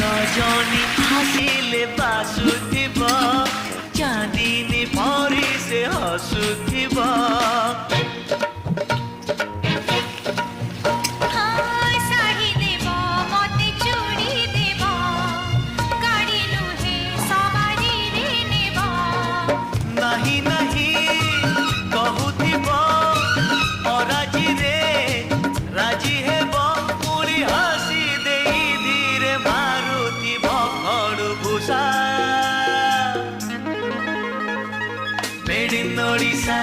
रजनी हसिले बासुथिब चांदनी परी से हसुथिब नहीं नहीं कहूथिब अराजी रे राजी हेब पुरी हसी दे धीरे मारुथिब खड़ु भूषा मेड इन ओडिशा